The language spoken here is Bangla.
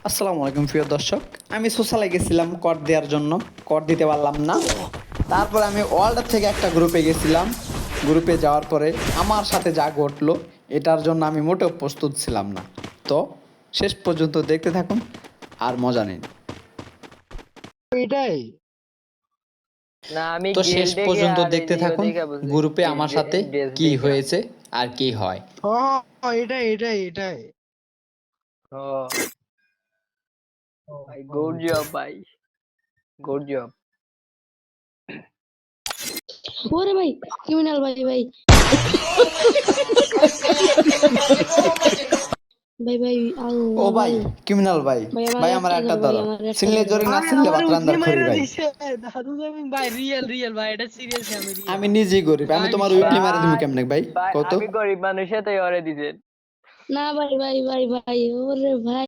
আসসালামু আলাইকুম প্রিয় দর্শক, আমি সোশ্যালে গেছিলাম কর দেওয়ার জন্য, কর দিতে পারলাম না। তারপর আমি ওয়ার্ল্ডের থেকে একটা গ্রুপে গেছিলাম। গ্রুপে যাওয়ার পরে আমার সাথে যা ঘটলো এটার জন্য আমি মোটেও প্রস্তুত ছিলাম না। তো শেষ পর্যন্ত দেখতে থাকুন আর মজা নিন। এটাই না আমি তো শেষ গিল্ডে গিয়ে পর্যন্ত আর এই দেখতে যে থাকুন দেখে বুঝছি গ্রুপে আমার সাথে ড্রেস কি দেখা। হয়েছে আর কি হয়। এটাই ও ভাই গুড জব ভাই, গুড জব। ওরে ভাই ক্রিমিনাল ভাই ভাই ভাই ভাই ও আল্লাহ ভাই, ভাই ক্রিমিনাল ভাই, ভাই ভাই আমার আমার একটা একটা ধরো ভাই ধরো, আমার একটা চিনলে ধরো জরি না ভাই চিনলে আমার বাতরান্দার উগলি খড়ি মাইরা ভাই। দিছে দাদু জামিন ভাই, রিয়েল ভাই, এটা সিরিয়াসলি আমি রিয়েল আমি নিজেই গরিব, আমি ভাই, তোমার বিশ্বাস উইকলি মারা দিমু ভাই কেমনে ভাই, ভাই কত? আমি গরিব মানুষের তাই ওরে দিছেন। না ভাই ভাই ভাই ভাই ওরে ভাই